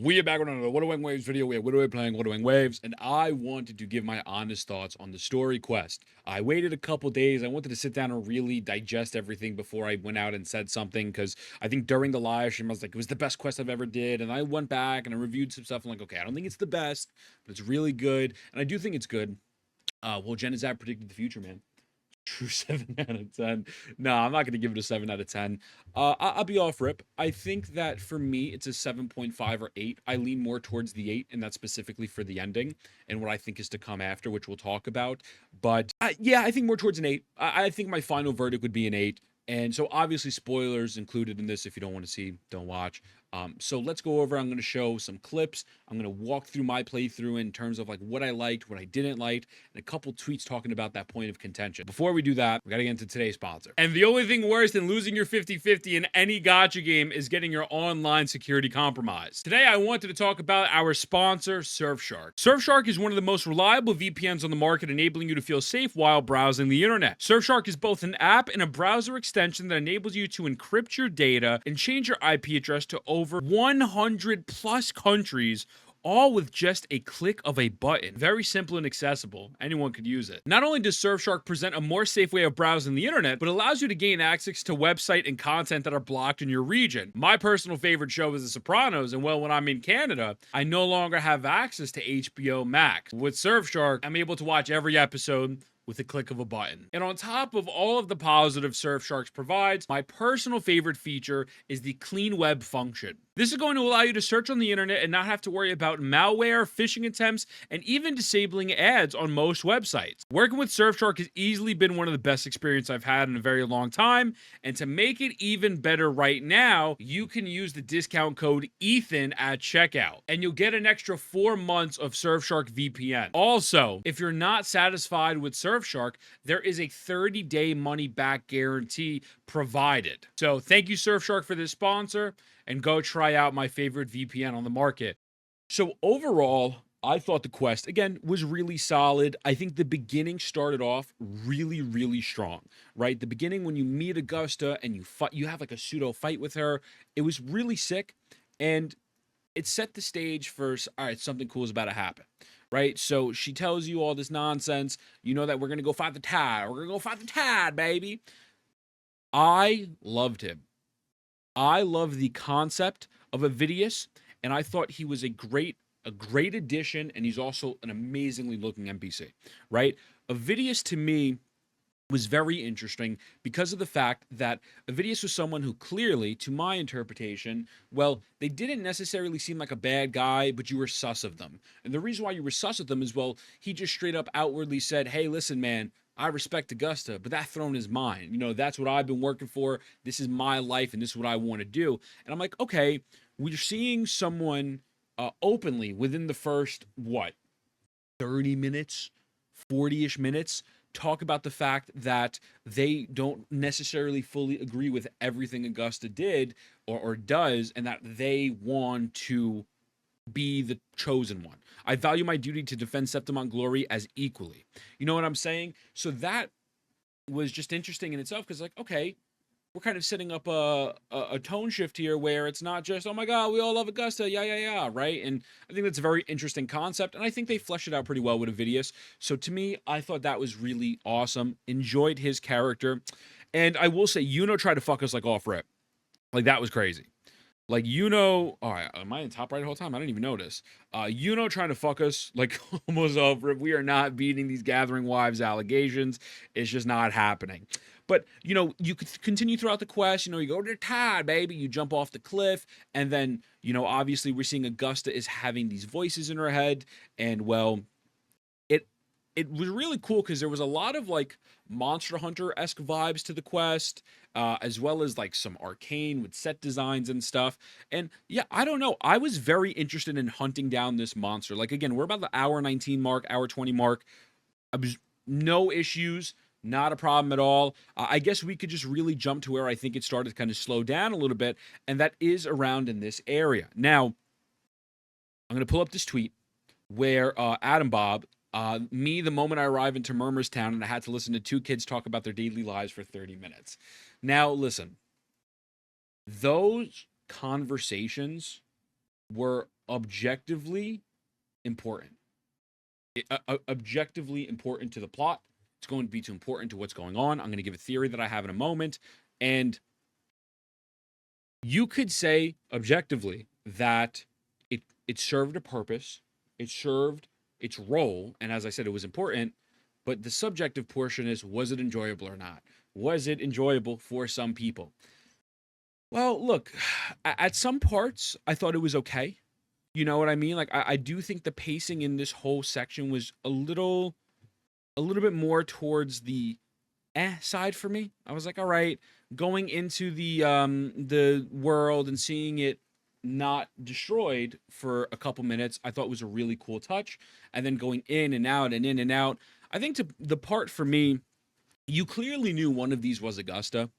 We are back with another Wuthering Waves video. We are playing Wuthering Waves, and I wanted to give my honest thoughts on the story quest. I waited a couple days. I wanted to sit down and really digest everything before I went out and said something, because I think during the live stream, I was like, it was the best quest I've ever did, and I went back and I reviewed some stuff. I'm like, okay, I don't think it's the best, but it's really good, and I do think it's good. Well, Jen has predicted the future, man. True 7 out of 10. No, I'm not going to give it a 7 out of 10. I'll be off rip. I think that for me, it's a 7.5 or 8. I lean more towards the 8, and that's specifically for the ending and what I think is to come after, which we'll talk about. But yeah, I think more towards an 8. I think my final verdict would be an 8. And so obviously spoilers included in this. If you don't want to see, don't watch. So let's go over. I'm going to show some clips. I'm going to walk through my playthrough in terms of like what I liked, what I didn't like, and a couple tweets talking about that point of contention. Before we do that, we got to get into today's sponsor. And the only thing worse than losing your 50-50 in any gacha game is getting your online security compromised. Today, I wanted to talk about our sponsor, Surfshark. Surfshark is one of the most reliable VPNs on the market, enabling you to feel safe while browsing the internet. Surfshark is both an app and a browser extension that enables you to encrypt your data and change your IP address to over 100 plus countries, all with just a click of a button. Very simple and accessible. Anyone could use it. Not only does Surfshark present a more safe way of browsing the internet, but allows you to gain access to website and content that are blocked in your region. My personal favorite show is The Sopranos, and well, when I'm in Canada, I no longer have access to HBO Max. With Surfshark, I'm able to watch every episode with a click of a button. And on top of all of the positive Surfshark provides, my personal favorite feature is the clean web function. This is going to allow you to search on the internet and not have to worry about malware, phishing attempts, and even disabling ads on most websites. Working with Surfshark has easily been one of the best experiences I've had in a very long time, and to make it even better right now, you can use the discount code ETHAN at checkout, and you'll get an extra 4 months of Surfshark VPN. Also, if you're not satisfied with Surfshark, there is a 30-day money-back guarantee provided. So thank you, Surfshark, for this sponsor, and go try out my favorite VPN on the market. So overall, I thought the quest, again, was really solid. I think the beginning started off really, really strong, right? The beginning, when you meet Augusta and you have like a pseudo fight with her, it was really sick, and it set the stage for, all right, something cool is about to happen, right? So she tells you all this nonsense. You know that we're going to go fight the tide. We're going to go fight the tide, baby. I loved him. I love the concept of Avidius, and I thought he was a great addition, and he's also an amazingly looking NPC, right? Avidius, to me, was very interesting because of the fact that Avidius was someone who clearly, to my interpretation, well, they didn't necessarily seem like a bad guy, but you were sus of them. And the reason why you were sus of them is, well, he just straight up outwardly said, hey, listen, man, I respect Augusta, but that throne is mine. You know, that's what I've been working for. This is my life, and this is what I want to do. And I'm like, okay, we're seeing someone openly within the first, 30 minutes, 40-ish minutes, talk about the fact that they don't necessarily fully agree with everything Augusta did or does, and that they want to be the chosen one. I value my duty to defend Septimont glory as equally. You know what I'm saying? So that was just interesting in itself, because like, okay, we're kind of setting up a tone shift here where it's not just, oh my God, we all love Augusta, yeah, right? And I think that's a very interesting concept, and I think they fleshed it out pretty well with Avidius. So to me, I thought that was really awesome. Enjoyed his character. And I will say, Yuno tried to fuck us like off rip. Like, that was crazy. Like, all right, am I in top right the whole time? I didn't even notice. Trying to fuck us, like, almost over. We are not beating these Gathering Wives allegations. It's just not happening. But, you could continue throughout the quest. You go to the tide, baby. You jump off the cliff. And then, obviously we're seeing Augusta is having these voices in her head. And, well, it was really cool because there was a lot of, like, Monster Hunter-esque vibes to the quest, as well as, like, some arcane with set designs and stuff. And, yeah, I don't know. I was very interested in hunting down this monster. Like, again, we're about the hour 19 mark, hour 20 mark. No issues. Not a problem at all. I guess we could just really jump to where I think it started to kind of slow down a little bit, and that is around in this area. Now, I'm going to pull up this tweet where Adam Bob, the moment I arrived into Murmurstown, and I had to listen to two kids talk about their daily lives for 30 minutes. Now, listen, those conversations were objectively important. Objectively important to the plot. It's going to be too important to what's going on. I'm going to give a theory that I have in a moment. And you could say objectively that it served a purpose, it served its role, and as I said, it was important. But the subjective portion is, was it enjoyable or not? Was it enjoyable for some people? Well, look, at some parts, I thought it was okay. You know what I mean? Like, I do think the pacing in this whole section was a little bit more towards the side for me. I was like, all right, going into the world and seeing it not destroyed for a couple minutes, I thought was a really cool touch. And then going in and out and in and out. I think to the part for me, you clearly knew one of these was Augusta,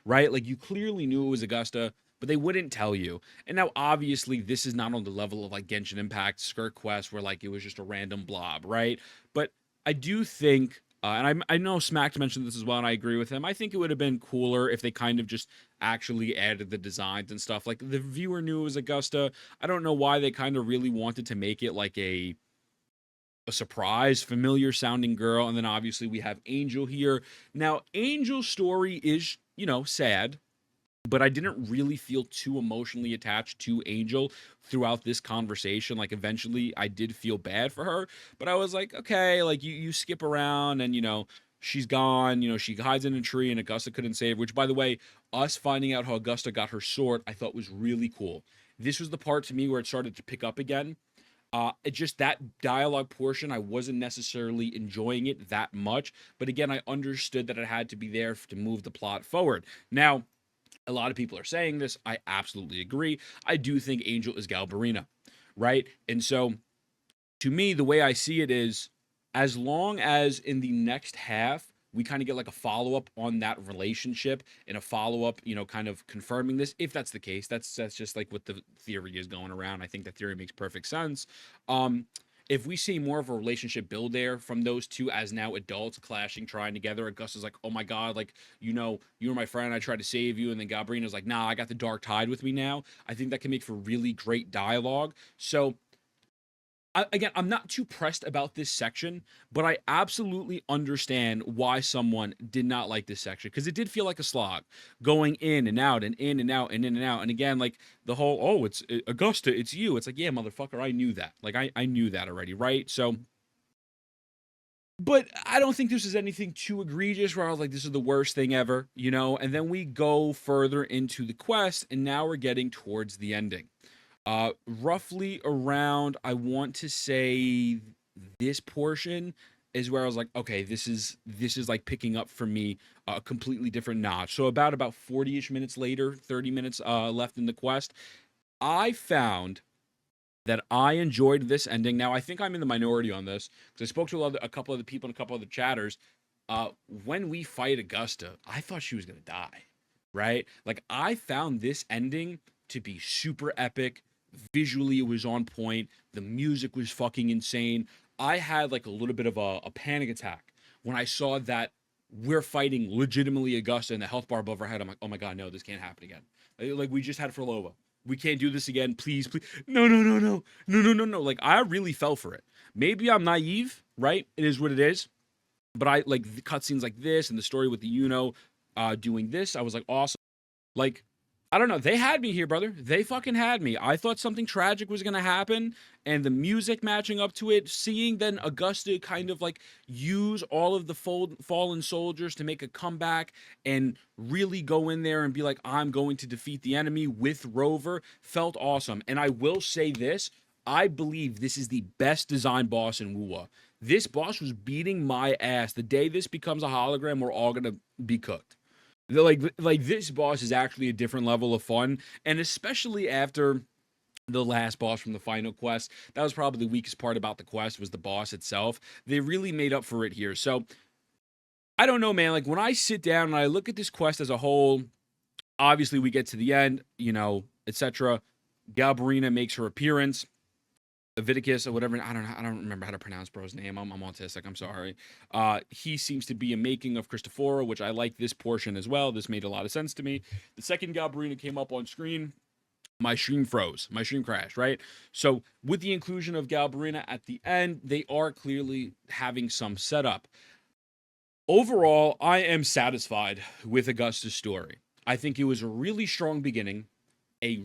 right? Like you clearly knew it was Augusta, but they wouldn't tell you. And now obviously this is not on the level of like Genshin Impact, Skirt Quest, where like it was just a random blob, right? But I do think and I know Smack mentioned this as well, and I agree with him. I think it would have been cooler if they kind of just actually added the designs and stuff. Like the viewer knew it was Augusta. I don't know why they kind of really wanted to make it like a surprise, familiar sounding girl. And then obviously we have Angel here. Now, Angel's story is, you know, sad, but I didn't really feel too emotionally attached to Angel throughout this conversation. Like eventually I did feel bad for her, but I was like, okay, like you skip around and, you know, she's gone, you know, she hides in a tree and Augusta couldn't save her, which by the way, us finding out how Augusta got her sword, I thought was really cool. This was the part to me where it started to pick up again. It just that dialogue portion, I wasn't necessarily enjoying it that much. But again, I understood that it had to be there to move the plot forward. Now, a lot of people are saying this. I absolutely agree. I do think Angel is Galbarina, right? And so to me, the way I see it is as long as in the next half, we kind of get like a follow up on that relationship and a follow up, you know, kind of confirming this. If that's the case, that's just like what the theory is going around. I think that theory makes perfect sense. If we see more of a relationship build there from those two as now adults clashing, trying together, Augusta's like, oh my God, like, you know, you were my friend, I tried to save you. And then Gabrina's like, nah, I got the dark tide with me now. I think that can make for really great dialogue. So again, I'm not too pressed about this section, but I absolutely understand why someone did not like this section because it did feel like a slog going in and out and in and out and in and out. And again, like the whole, oh, Augusta, it's you. It's like, yeah, motherfucker, I knew that. Like, I knew that already, right? So, but I don't think this is anything too egregious where I was like, this is the worst thing ever, you know? And then we go further into the quest, and now we're getting towards the ending. Roughly around, I want to say this portion is where I was like, okay, this is like picking up for me a completely different notch. So about 40-ish minutes later, 30 minutes left in the quest, I found that I enjoyed this ending. Now I think I'm in the minority on this because I spoke to a couple other people and a couple other chatters. When we fight Augusta, I thought she was gonna die, right? Like I found this ending to be super epic. Visually, it was on point. The music was fucking insane. I had like a little bit of a panic attack when I saw that we're fighting legitimately Augusta and the health bar above our head. I'm like, oh my God, no, this can't happen again. Like we just had Frolova. We can't do this again. Please, please. No, no, no, no. No, no, no, no. Like I really fell for it. Maybe I'm naive, right? It is what it is. But I like the cutscenes like this and the story with the doing this. I was like, awesome. Like, I don't know. They had me here, brother. They fucking had me. I thought something tragic was going to happen. And the music matching up to it, seeing then Augusta kind of like use all of the fallen soldiers to make a comeback and really go in there and be like, I'm going to defeat the enemy with Rover, felt awesome. And I will say this. I believe this is the best design boss in Wuwa. This boss was beating my ass. The day this becomes a hologram, we're all going to be cooked. Like this boss is actually a different level of fun, and especially after the last boss from the final quest, that was probably the weakest part about the quest was the boss itself. They really made up for it here. So I don't know, man. Like when I sit down and I look at this quest as a whole, obviously we get to the end, you know, etc. Galbarina makes her appearance. Leviticus or whatever. I don't remember how to pronounce bro's name. I'm autistic. I'm sorry. He seems to be a making of Christophora, which I like this portion as well. This made a lot of sense to me. The second Galbarina came up on screen. my stream froze, my stream crashed, right? So with the inclusion of Galbarina at the end, they are clearly having some setup. Overall, I am satisfied with Augusta's story. I think it was a really strong beginning, a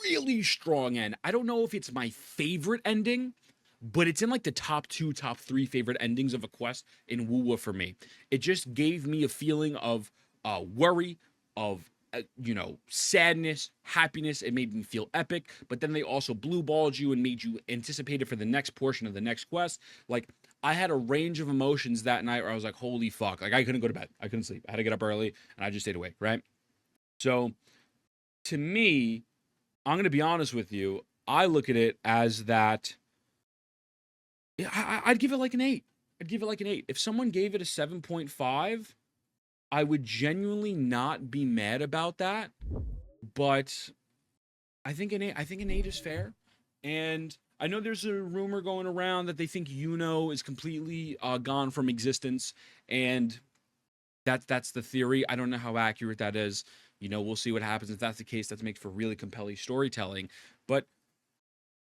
really strong end. I don't know if it's my favorite ending, but it's in like the top two, top three favorite endings of a quest in Woo for me. It just gave me a feeling of worry, of sadness, happiness. It made me feel epic, but then they also blue balled you and made you anticipate it for the next portion of the next quest. Like, I had a range of emotions that night where I was like, holy fuck. Like, I couldn't go to bed. I couldn't sleep. I had to get up early and I just stayed awake, right? So to me, I'm going to be honest with you. I look at it as that I'd give it like an 8. I'd give it like an 8. If someone gave it a 7.5, I would genuinely not be mad about that. But I think an 8 is fair. And I know there's a rumor going around that they think Yuno is completely gone from existence, and that's the theory. I don't know how accurate that is. We'll see what happens. If that's the case, that makes for really compelling storytelling. But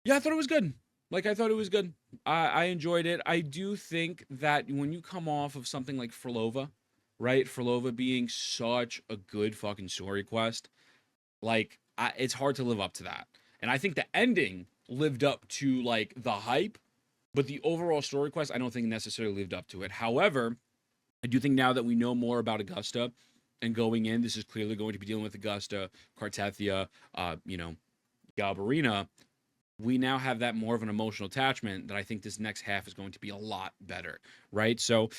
yeah, I thought it was good. Like, I thought it was good. I enjoyed it. I do think that when you come off of something like Frolova, right? Frolova being such a good fucking story quest, like, it's hard to live up to that. And I think the ending lived up to like the hype, but the overall story quest, I don't think necessarily lived up to it. However, I do think now that we know more about Augusta and going in, this is clearly going to be dealing with Augusta, Cartethia, Galbarina. We now have that more of an emotional attachment that I think this next half is going to be a lot better, right? So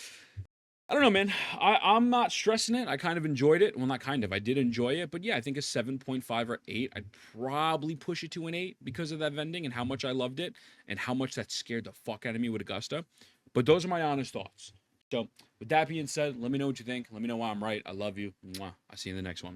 I don't know, man. I'm not stressing it. I kind of enjoyed it. Well, not kind of. I did enjoy it, but yeah, I think a 7.5 or 8. I'd probably push it to an 8 because of that vending and how much I loved it and how much that scared the fuck out of me with Augusta. But those are my honest thoughts. So with that being said, let me know what you think. Let me know why I'm right. I love you. Mwah. I'll see you in the next one.